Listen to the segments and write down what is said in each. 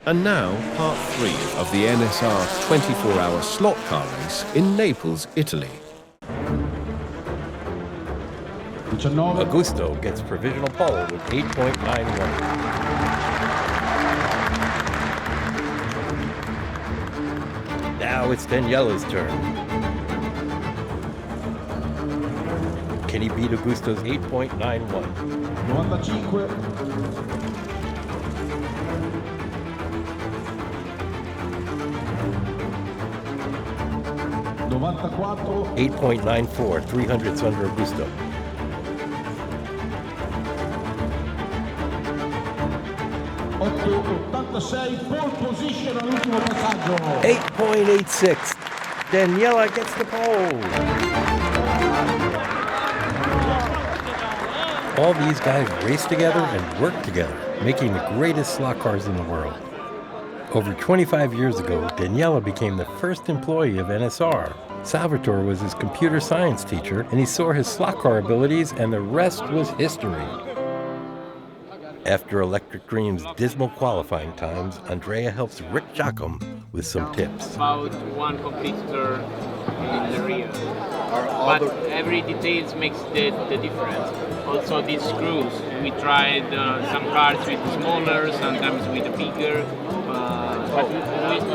And now, part 3 of the NSR 24-hour slot car race in Naples, Italy. Augusto gets provisional pole with 8.91. Now it's Daniela's turn. Can he beat Augusto's 8.91? 8.94, 300s under Augusto. 8.86. Daniela gets the pole. All these guys race together and work together, making the greatest slot cars in the world. Over 25 years ago, Daniela became the first employee of NSR. Salvatore was his computer science teacher, and he saw his slot car abilities, and the rest was history. After Electric Dream's dismal qualifying times, Andrea helps Rick Jockum with some tips. About one competitor in the rear, but every detail makes the difference. Also these screws, we tried some cars with smaller, sometimes with bigger, but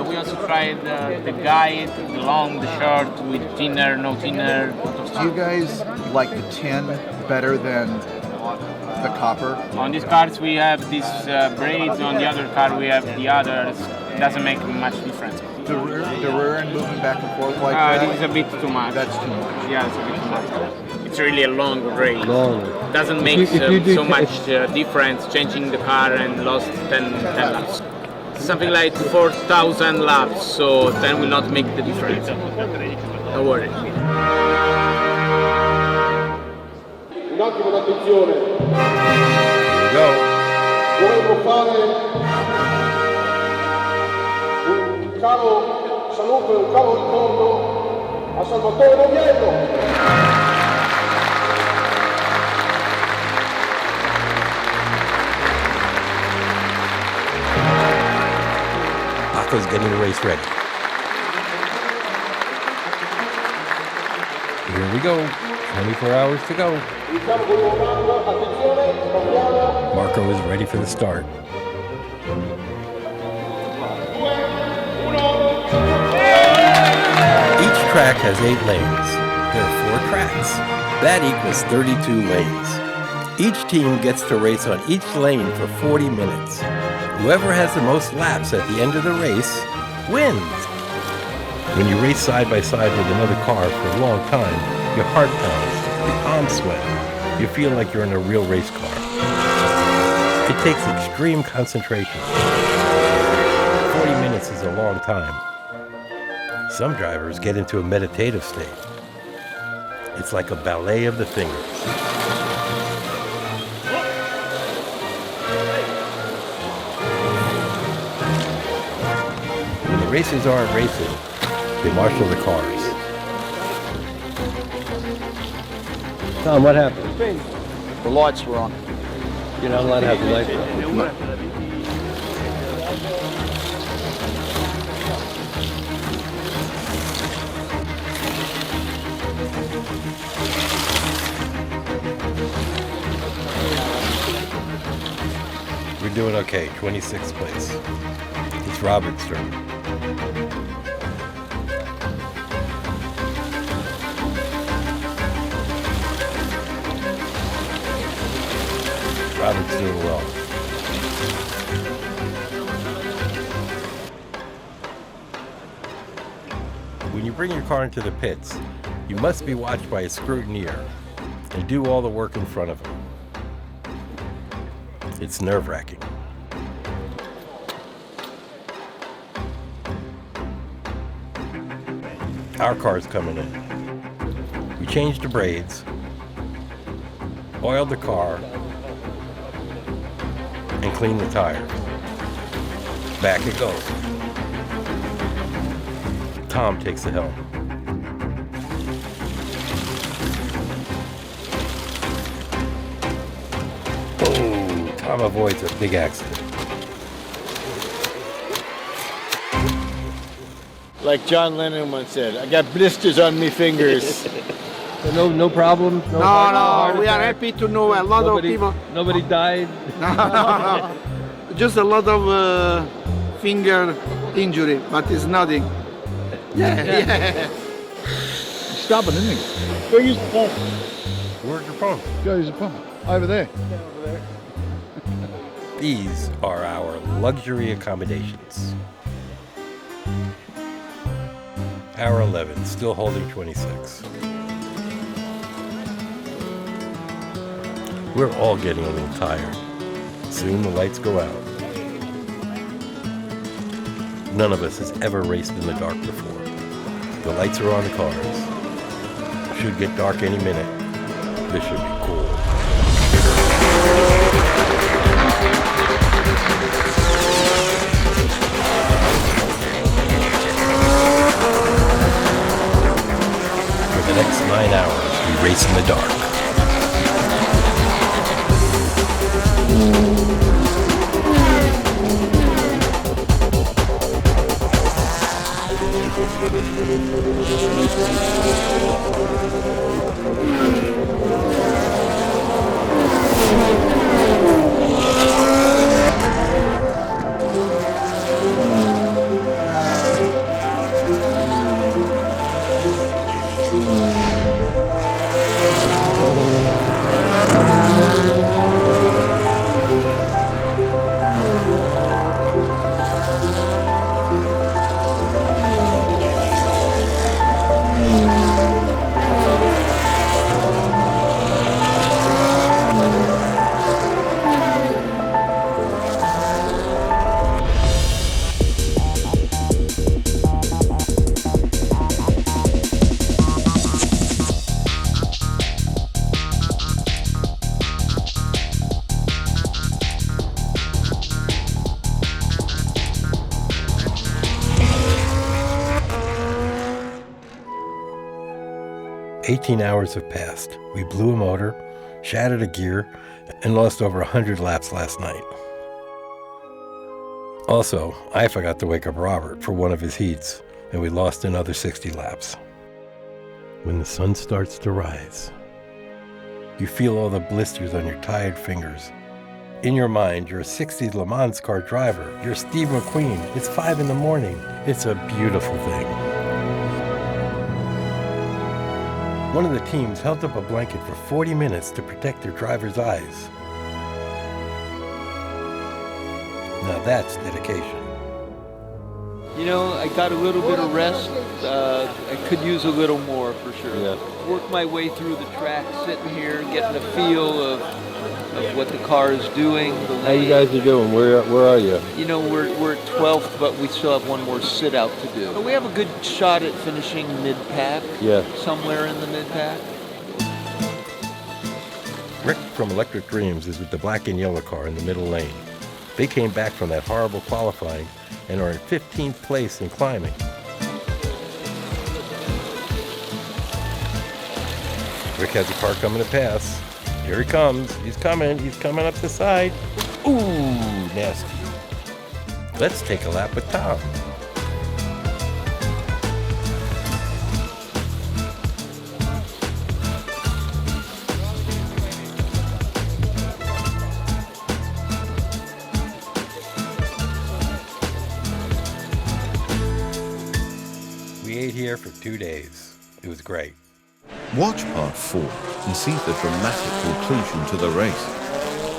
we also tried the guide, the long, the short, with thinner, no thinner. Do you guys like the tin better than the copper? On these cars we have these braids, on the other car we have the others. It doesn't make much difference. The rear end moving back and forth like that? It is a bit too much. That's too much. Yeah, it's a bit too much. It's really a long braid. Long. Doesn't make so much difference changing the car and lost 10 laps. Something like 4,000 laps, so 10 will not make the difference. Don't worry. Un attimo d'attenzione. Here we go. Volevo fare un caro saluto e un caro ricordo a Salvatore Moviello. Paco's getting the race ready. Here we go. 24 hours to go. Marco is ready for the start. Each track has 8 lanes. There are 4 tracks. That equals 32 lanes. Each team gets to race on each lane for 40 minutes. Whoever has the most laps at the end of the race wins. When you race side by side with another car for a long time, your heart pounds, your palms sweat. You feel like you're in a real race car. It takes extreme concentration. 40 minutes is a long time. Some drivers get into a meditative state. It's like a ballet of the fingers. When the racers aren't racing, they marshal the cars. Tom, what happened? The lights were on. You're not allowed to have the lights on. We're doing okay, 26th place. It's Robert's turn. Robert's doing well. When you bring your car into the pits, you must be watched by a scrutineer and do all the work in front of him. It's nerve-wracking. Our car's coming in. We changed the braids, oiled the car, and clean the tires. Back it goes. Tom takes the helm. Boom! Tom avoids a big accident. Like John Lennon once said, I got blisters on me fingers. No problems? No, heart we are attack? happy to know a lot of people. Nobody died? Just a lot of finger injury, but it's nothing. Yeah. Stubborn, isn't he? Where's the pump? Where's your phone? Goes the pump. Over there. These are our luxury accommodations. Hour 11, still holding 26. We're all getting a little tired. Soon the lights go out. None of us has ever raced in the dark before. The lights are on the cars. Should get dark any minute. This should be cool. For the next 9 hours, we race in the dark. "18 hours have passed. We blew a motor, shattered a gear, and lost over 100 laps last night. Also, I forgot to wake up Robert for one of his heats, and we lost another 60 laps. When the sun starts to rise, you feel all the blisters on your tired fingers. In your mind, you're a 60s Le Mans car driver. You're Steve McQueen. It's 5 in the morning. It's a beautiful thing. One of the teams held up a blanket for 40 minutes to protect their driver's eyes. Now that's dedication. You know, I got a little bit of rest. I could use a little more for sure. Yeah. Work my way through the track, sitting here, getting a feel of what the car is doing. How you guys are doing? Where are you? You know, we're at 12th, but we still have one more sit out to do. But we have a good shot at finishing mid-pack. Yeah. Somewhere in the mid-pack. Rick from Electric Dreams is with the black and yellow car in the middle lane. They came back from that horrible qualifying and are in 15th place in climbing. Rick has a car coming to pass. Here he comes. He's coming up the side. Ooh, nasty. Let's take a lap with Tom. We ate here for 2 days. It was great. Watch part 4 and see the dramatic conclusion to the race.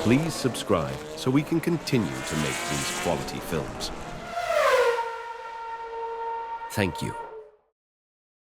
Please subscribe so we can continue to make these quality films. Thank you.